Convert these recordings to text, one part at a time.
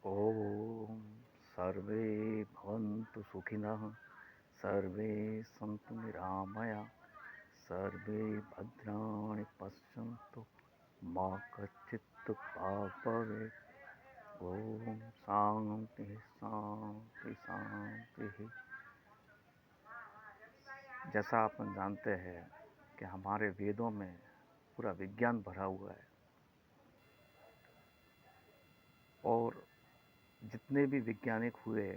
ॐ सर्वे भवन्तु सुखिनः सर्वे सन्तु निरामया सर्वे भद्राणि पश्यन्तु मा कश्चित् दुःखात् भवेत्। ॐ शांति शांति शांति। जैसा अपन जानते हैं कि हमारे वेदों में पूरा विज्ञान भरा हुआ है और जितने भी वैज्ञानिक हुए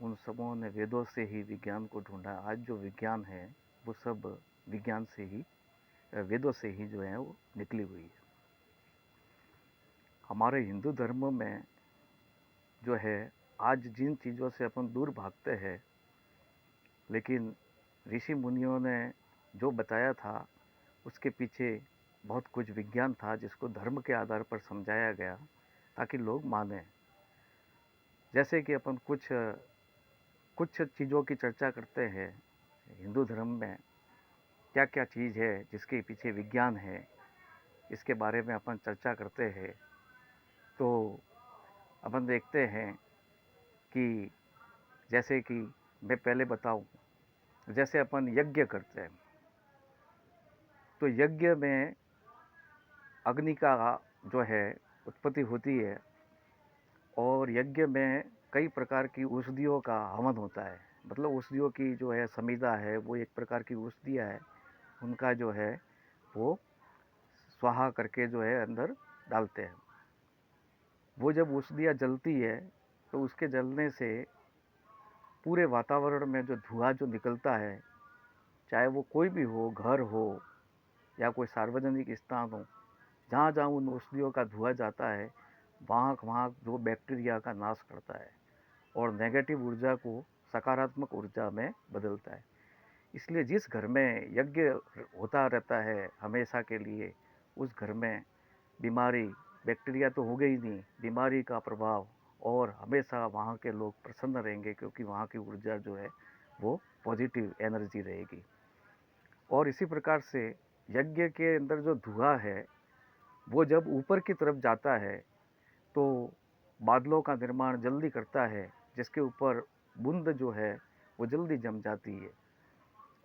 उन सबों ने वेदों से ही विज्ञान को ढूंढा। आज जो विज्ञान है वो सब विज्ञान से ही, वेदों से ही जो है वो निकली हुई है। हमारे हिंदू धर्म में जो है आज जिन चीज़ों से अपन दूर भागते हैं, लेकिन ऋषि मुनियों ने जो बताया था उसके पीछे बहुत कुछ विज्ञान था जिसको धर्म के आधार पर समझाया गया ताकि लोग माने। जैसे कि अपन कुछ कुछ चीज़ों की चर्चा करते हैं हिंदू धर्म में, क्या क्या चीज़ है जिसके पीछे विज्ञान है, इसके बारे में अपन चर्चा करते हैं। तो अपन देखते हैं कि जैसे कि मैं पहले बताऊं, जैसे अपन यज्ञ करते हैं तो यज्ञ में अग्नि का जो है उत्पत्ति होती है और यज्ञ में कई प्रकार की औषधियों का हवन होता है। मतलब औषधियों की जो है समिधा है वो एक प्रकार की औषधियाँ है, उनका जो है वो स्वाहा करके जो है अंदर डालते हैं। वो जब औषधियाँ जलती है तो उसके जलने से पूरे वातावरण में जो धुआं जो निकलता है, चाहे वो कोई भी हो, घर हो या कोई सार्वजनिक स्थान हो, जहाँ जहाँ उन औषधियों का धुआं जाता है वहाँ वहाँ जो बैक्टीरिया का नाश करता है और नेगेटिव ऊर्जा को सकारात्मक ऊर्जा में बदलता है। इसलिए जिस घर में यज्ञ होता रहता है हमेशा के लिए, उस घर में बीमारी, बैक्टीरिया तो होगा ही नहीं, बीमारी का प्रभाव, और हमेशा वहाँ के लोग प्रसन्न रहेंगे क्योंकि वहाँ की ऊर्जा जो है वो पॉजिटिव एनर्जी रहेगी। और इसी प्रकार से यज्ञ के अंदर जो धुआं है वो जब ऊपर की तरफ जाता है तो बादलों का निर्माण जल्दी करता है, जिसके ऊपर बूंद जो है वो जल्दी जम जाती है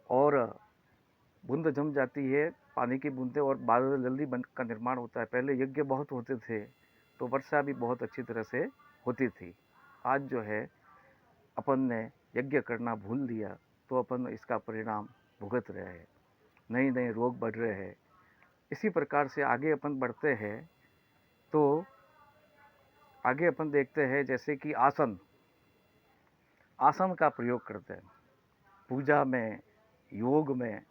और बूंद जम जाती है, पानी की बूंदें, और बादल जल्दी बन का निर्माण होता है। पहले यज्ञ बहुत होते थे तो वर्षा भी बहुत अच्छी तरह से होती थी। आज जो है अपन ने यज्ञ करना भूल दिया तो अपन इसका परिणाम भुगत रहे हैं, नए नए रोग बढ़ रहे हैं। इसी प्रकार से आगे अपन बढ़ते हैं तो आगे अपन देखते हैं जैसे कि आसन, आसन का प्रयोग करते हैं पूजा में, योग में,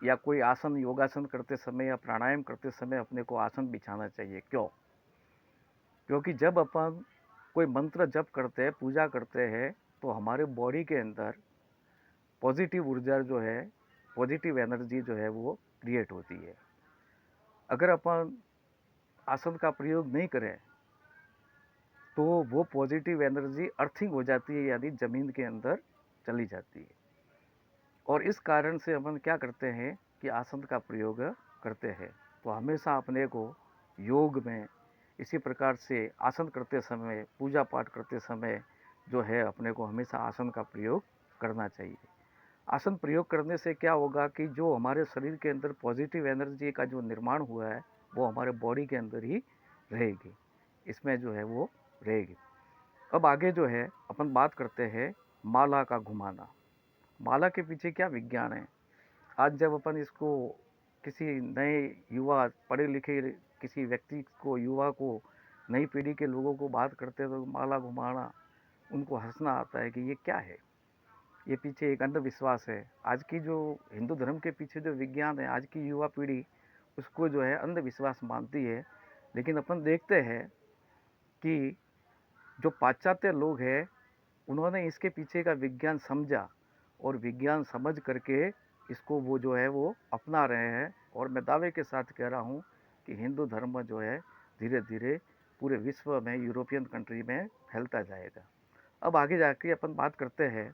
या कोई आसन योगासन करते समय या प्राणायाम करते समय अपने को आसन बिछाना चाहिए। क्यों? क्योंकि जब अपन कोई मंत्र जप करते हैं, पूजा करते हैं, तो हमारे बॉडी के अंदर पॉजिटिव ऊर्जा जो है, पॉजिटिव एनर्जी जो है वो क्रिएट होती है। अगर अपन आसन का प्रयोग नहीं करें तो वो पॉजिटिव एनर्जी अर्थिंग हो जाती है, यानी ज़मीन के अंदर चली जाती है। और इस कारण से अपन क्या करते हैं कि आसन का प्रयोग करते हैं। तो हमेशा अपने को योग में इसी प्रकार से आसन करते समय, पूजा पाठ करते समय जो है अपने को हमेशा आसन का प्रयोग करना चाहिए। आसन प्रयोग करने से क्या होगा कि जो हमारे शरीर के अंदर पॉजिटिव एनर्जी का जो निर्माण हुआ है वो हमारे बॉडी के अंदर ही रहेगी, इसमें जो है वो रहेगी। अब आगे जो है अपन बात करते हैं माला का घुमाना। माला के पीछे क्या विज्ञान है? आज जब अपन इसको किसी नए युवा, पढ़े लिखे किसी व्यक्ति को, युवा को, नई पीढ़ी के लोगों को बात करते हैं तो माला घुमाना, उनको हंसना आता है कि ये क्या है, ये पीछे एक अंधविश्वास है। आज की जो हिंदू धर्म के पीछे जो विज्ञान है, आज की युवा पीढ़ी उसको जो है अंधविश्वास मानती है। लेकिन अपन देखते हैं कि जो पाश्चात्य लोग हैं उन्होंने इसके पीछे का विज्ञान समझा और विज्ञान समझ करके इसको वो जो है वो अपना रहे हैं। और मैं दावे के साथ कह रहा हूँ कि हिंदू धर्म जो है धीरे धीरे पूरे विश्व में, यूरोपियन कंट्री में फैलता जाएगा। अब आगे जाके अपन बात करते हैं,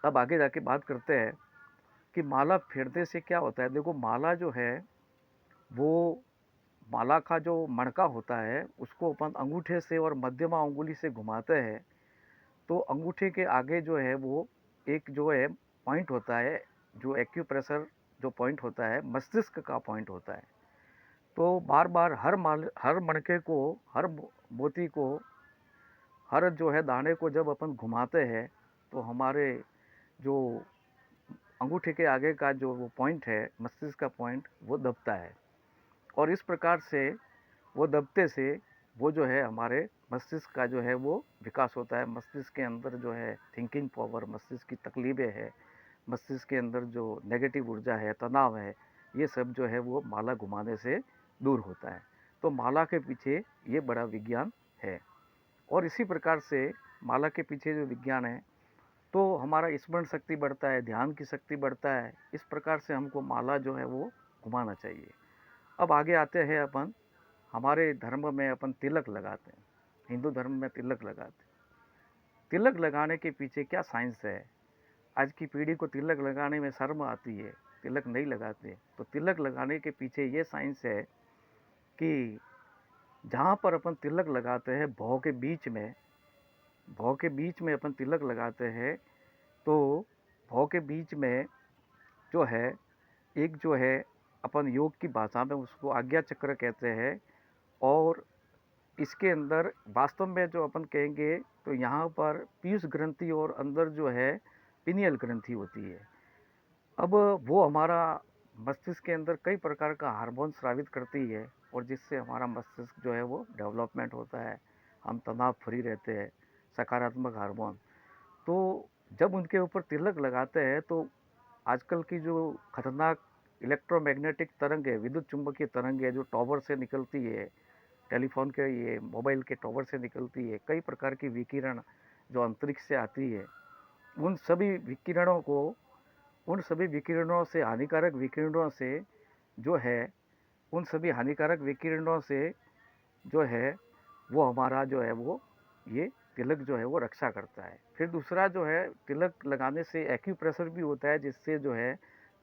अब आगे जाके बात करते हैं कि माला फेरने से क्या होता है। देखो माला जो है वो, माला का जो मणका होता है उसको अपन अंगूठे से और मध्यमा अंगुली से घुमाते हैं, तो अंगूठे के आगे जो है वो एक जो है पॉइंट होता है, जो एक्यूप्रेशर जो पॉइंट होता है मस्तिष्क का पॉइंट होता है। तो बार बार हर मणके को, हर मोती को, हर जो है दाने को जब अपन घुमाते हैं तो हमारे जो अंगूठे के आगे का जो वो पॉइंट है, मस्तिष्क का पॉइंट, वो दबता है। और इस प्रकार से वो दबते से वो जो है हमारे मस्तिष्क का जो है वो विकास होता है। मस्तिष्क के अंदर जो है थिंकिंग पावर, मस्तिष्क की तकलीफ़ें हैं, मस्तिष्क के अंदर जो नेगेटिव ऊर्जा है, तनाव है, ये सब जो है वो माला घुमाने से दूर होता है। तो माला के पीछे ये बड़ा विज्ञान है। और इसी प्रकार से माला के पीछे जो विज्ञान है, तो हमारा स्मरण शक्ति बढ़ता है, ध्यान की शक्ति बढ़ता है। इस प्रकार से हमको माला जो है वो घुमाना चाहिए। अब आगे आते हैं अपन, हमारे धर्म में अपन तिलक लगाते हैं, हिंदू धर्म में तिलक लगाते हैं। तिलक लगाने के पीछे क्या साइंस है? आज की पीढ़ी को तिलक लगाने में शर्म आती है, तिलक नहीं लगाते। तो तिलक लगाने के पीछे ये साइंस है कि जहाँ पर अपन तिलक लगाते हैं, भौं के बीच में अपन तिलक लगाते हैं, तो भौं के बीच में जो है एक जो है अपन योग की भाषा में उसको आज्ञा चक्र कहते हैं। और इसके अंदर वास्तव में जो अपन कहेंगे तो यहाँ पर पीयूष ग्रंथि और अंदर जो है पिनियल ग्रंथि होती है। अब वो हमारा मस्तिष्क के अंदर कई प्रकार का हार्मोन स्रावित करती है और जिससे हमारा मस्तिष्क जो है वो डेवलपमेंट होता है, हम तनाव फ्री रहते हैं, सकारात्मक हार्मोन। तो जब उनके ऊपर तिलक लगाते हैं तो आजकल की जो खतरनाक इलेक्ट्रोमैग्नेटिक तरंग है, विद्युत चुंबकीय तरंग है, जो टॉवर से निकलती है, टेलीफोन के, ये मोबाइल के टॉवर से निकलती है, कई प्रकार की विकिरण जो अंतरिक्ष से आती है, उन सभी विकिरणों को, उन सभी विकिरणों से, हानिकारक विकिरणों से जो है, उन सभी हानिकारक विकिरणों से जो है वो हमारा जो है वो ये तिलक जो है वो रक्षा करता है। फिर दूसरा जो है, तिलक लगाने से एक्यूप्रेशर भी होता है, जिससे जो है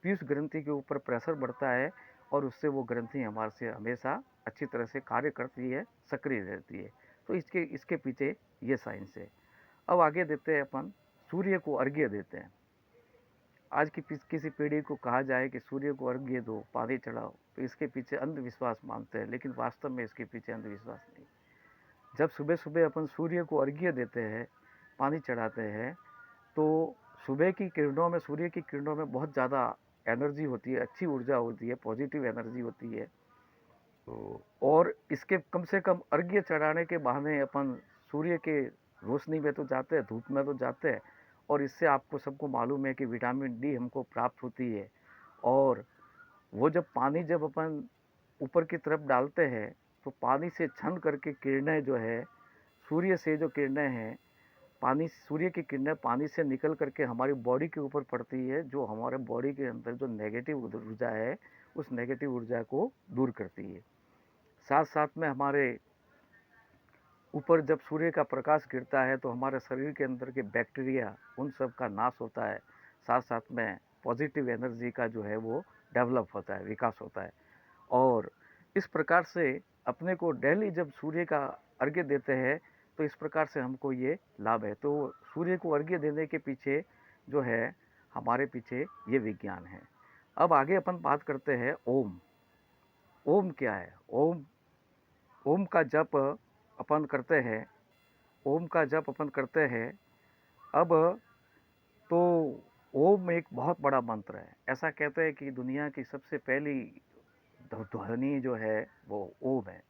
पीयूष ग्रंथि के ऊपर प्रेशर बढ़ता है और उससे वो ग्रंथि हमारे से हमेशा अच्छी तरह से कार्य करती है, सक्रिय रहती है। तो इसके इसके पीछे ये साइंस है। अब आगे देते हैं अपन, सूर्य को अर्घ्य देते हैं। आज की किसी पीढ़ी को कहा जाए कि सूर्य को अर्घ्य दो, पानी चढ़ाओ, तो इसके पीछे अंधविश्वास मानते हैं, लेकिन वास्तव में इसके पीछे अंधविश्वास नहीं। जब सुबह सुबह अपन सूर्य को अर्घ्य देते हैं, पानी चढ़ाते हैं, तो सुबह की किरणों में, सूर्य की किरणों में बहुत ज़्यादा एनर्जी होती है, अच्छी ऊर्जा होती है, पॉजिटिव एनर्जी होती है। तो और इसके कम से कम अर्घ्य चढ़ाने के बहाने अपन सूर्य के रोशनी में तो जाते हैं, धूप में तो जाते हैं, और इससे आपको सबको मालूम है कि विटामिन डी हमको प्राप्त होती है। और वो जब पानी जब अपन ऊपर की तरफ डालते हैं तो पानी से छन करके किरणें जो है, सूर्य से जो किरणें हैं, पानी, सूर्य की किरणें पानी से निकल करके हमारी बॉडी के ऊपर पड़ती है, जो हमारे बॉडी के अंदर जो नेगेटिव ऊर्जा है, उस नेगेटिव ऊर्जा को दूर करती है। साथ साथ में हमारे ऊपर जब सूर्य का प्रकाश गिरता है तो हमारे शरीर के अंदर के बैक्टीरिया, उन सब का नाश होता है। साथ साथ में पॉजिटिव एनर्जी का जो है वो डेवलप होता है, विकास होता है। और इस प्रकार से अपने को डेली जब सूर्य का अर्घ्य देते हैं तो इस प्रकार से हमको ये लाभ है। तो सूर्य को अर्घ्य देने के पीछे जो है, हमारे पीछे ये विज्ञान है। अब आगे अपन बात करते हैं ओम। ओम क्या है? ओम, ओम का जप अपन करते हैं, ओम का जप अपन करते हैं। अब तो ओम एक बहुत बड़ा मंत्र है। ऐसा कहते हैं कि दुनिया की सबसे पहली ध्वनि जो है वो ओम है,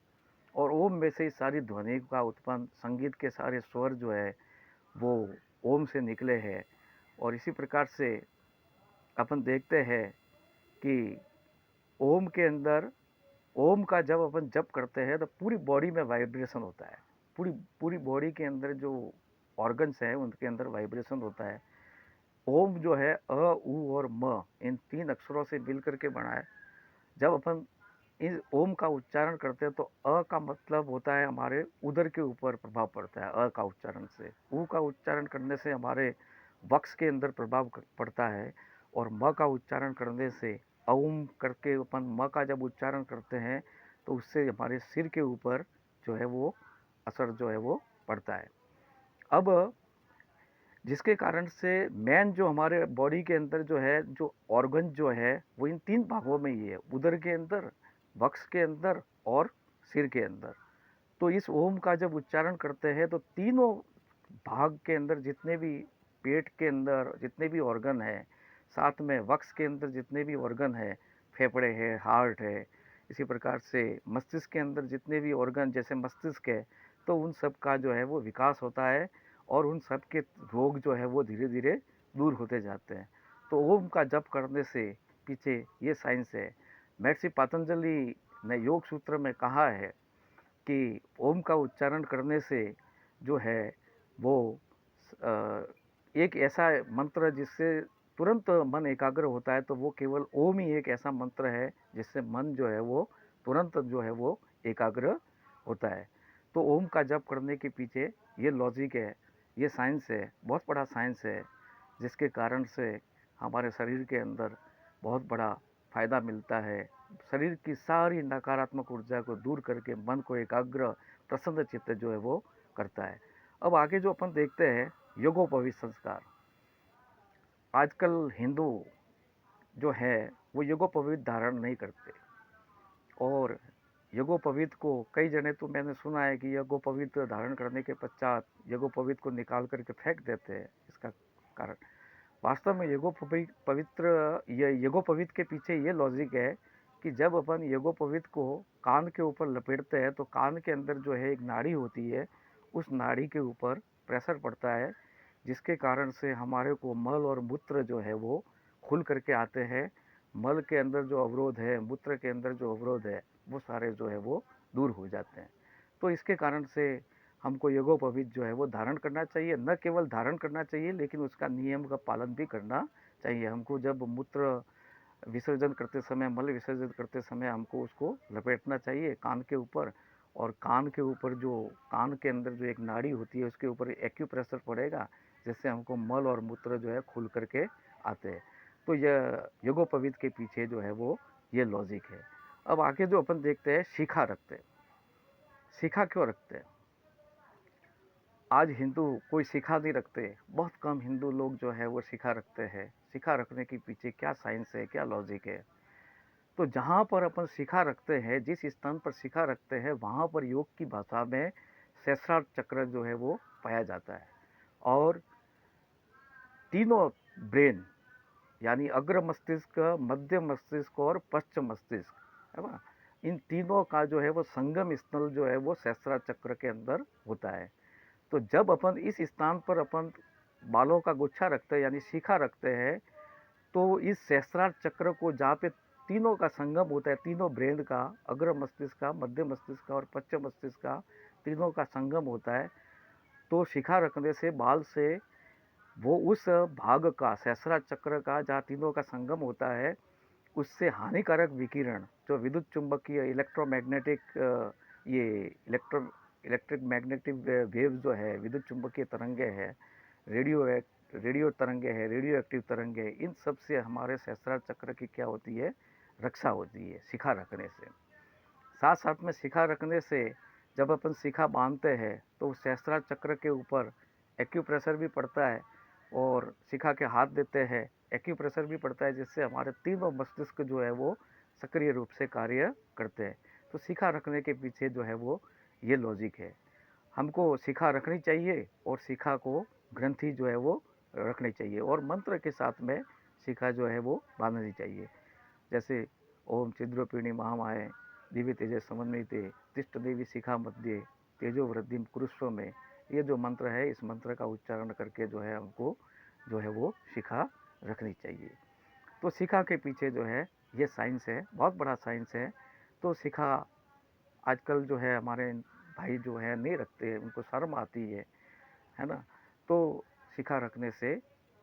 और ओम में से ही सारी ध्वनि का उत्पन्न, संगीत के सारे स्वर जो है वो ओम से निकले हैं। और इसी प्रकार से अपन देखते हैं कि ओम के अंदर, ओम का जब अपन जप करते हैं तो पूरी बॉडी में वाइब्रेशन होता है। पूरी पूरी बॉडी के अंदर जो ऑर्गन्स हैं उनके अंदर वाइब्रेशन होता है। ओम जो है अ, उ और म, इन तीन अक्षरों से मिल करके बना है। जब अपन इस ओम का उच्चारण करते हैं तो अ का मतलब होता है हमारे उदर के ऊपर प्रभाव पड़ता है, अ का उच्चारण से। उ का उच्चारण करने से हमारे वक्ष के अंदर प्रभाव पड़ता है। और म का उच्चारण करने से, ओम करके अपन म का जब उच्चारण करते हैं तो उससे हमारे सिर के ऊपर जो है वो असर जो है वो पड़ता है। अब जिसके कारण से मेन जो हमारे बॉडी के अंदर जो है, जो ऑर्गन जो है, वो इन 3 भागों में ही है, उदर के अंदर, वक्ष के अंदर और सिर के अंदर। तो इस ओम का जब उच्चारण करते हैं तो तीनों भाग के अंदर जितने भी, पेट के अंदर जितने भी ऑर्गन है, साथ में वक्ष के अंदर जितने भी ऑर्गन है, फेफड़े है, हार्ट है, इसी प्रकार से मस्तिष्क के अंदर जितने भी ऑर्गन जैसे मस्तिष्क है, तो उन सब का जो है वो विकास होता है और उन सब के रोग जो है वो धीरे धीरे दूर होते जाते हैं। तो ओम का जप करने से पीछे ये साइंस है। महर्षि पतंजलि ने योग सूत्र में कहा है कि ओम का उच्चारण करने से जो है वो एक ऐसा मंत्र जिससे तुरंत मन एकाग्र होता है, तो वो केवल ओम ही एक ऐसा मंत्र है जिससे मन जो है वो तुरंत जो है वो एकाग्र होता है। तो ओम का जप करने के पीछे ये लॉजिक है, ये साइंस है, बहुत बड़ा साइंस है, जिसके कारण से हमारे शरीर के अंदर बहुत बड़ा फ़ायदा मिलता है। शरीर की सारी नकारात्मक ऊर्जा को दूर करके मन को एकाग्र, प्रसन्न चित्त जो है वो करता है। अब आगे जो अपन देखते हैं योगोपवीत संस्कार। आजकल हिंदू जो है वो योगोपवीत धारण नहीं करते, और यज्ञोपवीत को कई जने, तो मैंने सुना है कि यज्ञोपवीत धारण करने के पश्चात यज्ञोपवीत को निकाल करके फेंक देते हैं। इसका कारण वास्तव में यज्ञोपवीत के पीछे ये लॉजिक है कि जब अपन यज्ञोपवीत को कान के ऊपर लपेटते हैं तो कान के अंदर जो है एक नाड़ी होती है, उस नाड़ी के ऊपर प्रेशर पड़ता है, जिसके कारण से हमारे को मल और मूत्र जो है वो खुल करके आते हैं। मल के अंदर जो अवरोध है, मूत्र के अंदर जो अवरोध है, वो सारे जो है वो दूर हो जाते हैं। तो इसके कारण से हमको यज्ञोपवीत जो है वो धारण करना चाहिए। न केवल धारण करना चाहिए लेकिन उसका नियम का पालन भी करना चाहिए। हमको जब मूत्र विसर्जन करते समय, मल विसर्जन करते समय हमको उसको लपेटना चाहिए कान के ऊपर, और कान के ऊपर जो, कान के अंदर जो एक नाड़ी होती है उसके ऊपर एक्यूप्रेशर पड़ेगा, जिससे हमको मल और मूत्र जो है खुल करके आते हैं। तो यह यज्ञोपवीत के पीछे जो है वो ये लॉजिक है। अब आगे जो अपन देखते हैं, शिखा रखते हैं। शिखा क्यों रखते हैं? आज हिंदू कोई शिखा नहीं रखते, बहुत कम हिंदू लोग जो है वो शिखा रखते हैं। शिखा रखने के पीछे क्या साइंस है, क्या लॉजिक है? तो जहाँ पर अपन शिखा रखते हैं, जिस स्थान पर शिखा रखते हैं, वहाँ पर योग की भाषा में सहस्रार चक्र जो है वो पाया जाता है। और तीनों ब्रेन, यानी अग्र मस्तिष्क, मध्य मस्तिष्क और पश्चिम मस्तिष्क, है ना, इन तीनों का जो है वो संगम स्थल जो है वो सहस्रार चक्र के अंदर होता है। तो जब अपन इस स्थान पर अपन बालों का गुच्छा रखते हैं यानी शिखा रखते हैं, तो इस सहस्रार चक्र को, जहाँ पे तीनों का संगम होता है, तीनों ब्रेन का, अग्र मस्तिष्क का, मध्य मस्तिष्क का और पश्चिम मस्तिष्क का, तीनों का संगम होता है। तो शिखा रखने से बाल से वो उस भाग का, सहस्रार चक्र का जहाँ तीनों का संगम होता है, उससे हानिकारक विकिरण, जो विद्युत चुंबकीय इलेक्ट्रोमैग्नेटिक, ये इलेक्ट्रिक मैग्नेटिक वेव जो है, विद्युत चुंबकीय तरंगे हैं, रेडियो तरंगे हैं, रेडियो एक्टिव तरंगे हैं, इन सब से हमारे सहस्रार चक्र की क्या होती है, रक्षा होती है शिखा रखने से। साथ साथ में शिखा रखने से जब अपन शिखा बांधते हैं तो सहस्रार चक्र के ऊपर एक्यूप्रेशर भी पड़ता है, और शिखा के हाथ देते हैं, एक्यूप्रेशर भी पड़ता है, जिससे हमारे तीनों मस्तिष्क जो है वो सक्रिय रूप से कार्य करते हैं। तो शिखा रखने के पीछे जो है वो ये लॉजिक है। हमको शिखा रखनी चाहिए और शिखा को, ग्रंथि जो है वो रखनी चाहिए, और मंत्र के साथ में शिखा जो है वो बांधनी चाहिए। जैसे ओम छिद्रोपीणी महामाये दिव्य तेजस समन्विते तिष्ठ देवी शिखा मध्य तेजो वृद्धि कुरुस्व में, ये जो मंत्र है, इस मंत्र का उच्चारण करके जो है हमको जो है वो शिखा रखनी चाहिए। तो शिखा के पीछे जो है ये साइंस है, बहुत बड़ा साइंस है। तो शिखा आजकल जो है हमारे भाई जो है नहीं रखते, उनको शर्म आती है ना। तो शिखा रखने से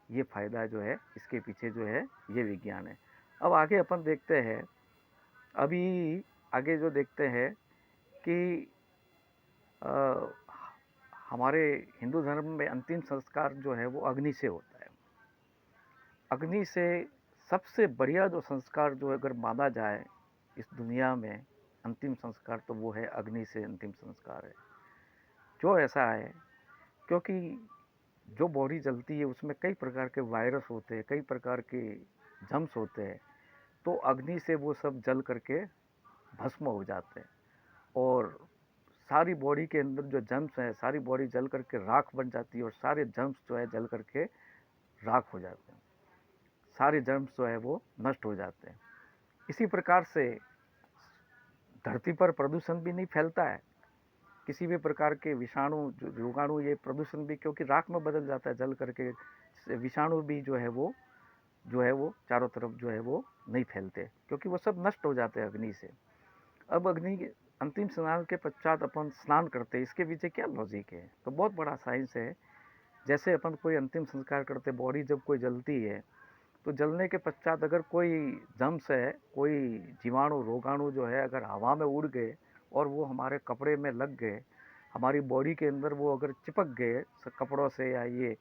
ये फ़ायदा जो है, इसके पीछे जो है ये विज्ञान है। अब आगे अपन देखते हैं, अभी आगे जो देखते हैं कि अ, हमारे हिंदू धर्म में अंतिम संस्कार जो है वो अग्नि से होता है। अग्नि से सबसे बढ़िया जो संस्कार जो अगर माना जाए इस दुनिया में, अंतिम संस्कार तो वो है अग्नि से अंतिम संस्कार है। क्यों ऐसा है? क्योंकि जो बॉडी जलती है उसमें कई प्रकार के वायरस होते हैं, कई प्रकार के जर्म्स होते हैं, तो अग्नि से वो सब जल करके भस्म हो जाते हैं और सारी बॉडी के अंदर जो जर्म्स हैं, सारी बॉडी जल करके राख बन जाती है और सारे जर्म्स जो है जल करके राख हो जाते हैं। सारे जर्म्स जो है वो नष्ट हो जाते हैं। इसी प्रकार से धरती पर प्रदूषण भी नहीं फैलता है। किसी भी प्रकार के विषाणु रोगाणु ये प्रदूषण भी क्योंकि राख में बदल जाता है जल करके, विषाणु भी जो है वो चारों तरफ जो है वो नहीं फैलते क्योंकि वो सब नष्ट हो जाते हैं अग्नि से। अब अग्नि के अंतिम स्नान के पश्चात अपन स्नान करते हैं, इसके पीछे क्या लॉजिक है? तो बहुत बड़ा साइंस है। जैसे अपन कोई अंतिम संस्कार करते, बॉडी जब कोई जलती है तो जलने के पश्चात अगर कोई जम्स है, कोई जीवाणु रोगाणु जो है अगर हवा में उड़ गए और वो हमारे कपड़े में लग गए, हमारी बॉडी के अंदर वो अगर चिपक गए कपड़ों से या ये,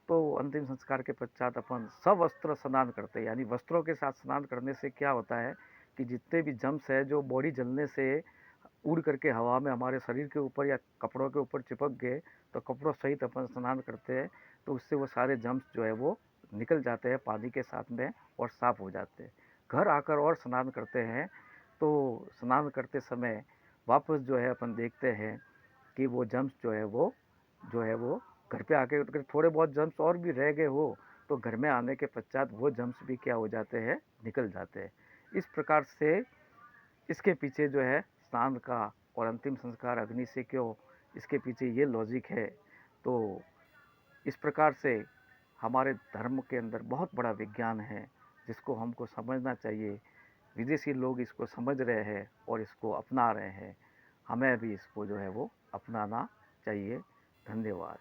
तो अंतिम संस्कार के पश्चात अपन सवस्त्र स्नान करते हैं। यानी वस्त्रों के साथ स्नान करने से क्या होता है कि जितने भी जम्स है जो बॉडी जलने से उड़ करके हवा में हमारे शरीर के ऊपर या कपड़ों के ऊपर चिपक गए, तो कपड़ों सहित अपन स्नान करते हैं तो उससे वो सारे जम्स जो है वो निकल जाते हैं पानी के साथ में और साफ़ हो जाते हैं। घर आकर और स्नान करते हैं तो स्नान करते समय वापस जो है अपन देखते हैं कि वो जम्स जो है वो घर पे आके अगर थोड़े बहुत जम्स और भी रह गए हो तो घर में आने के पश्चात वो जम्स भी क्या हो जाते हैं, निकल जाते हैं। इस प्रकार से इसके पीछे जो है स्नान का और अंतिम संस्कार अग्नि से क्यों, इसके पीछे ये लॉजिक है। तो इस प्रकार से हमारे धर्म के अंदर बहुत बड़ा विज्ञान है जिसको हमको समझना चाहिए। विदेशी लोग इसको समझ रहे हैं और इसको अपना रहे हैं, हमें भी इसको जो है वो अपनाना चाहिए। धन्यवाद।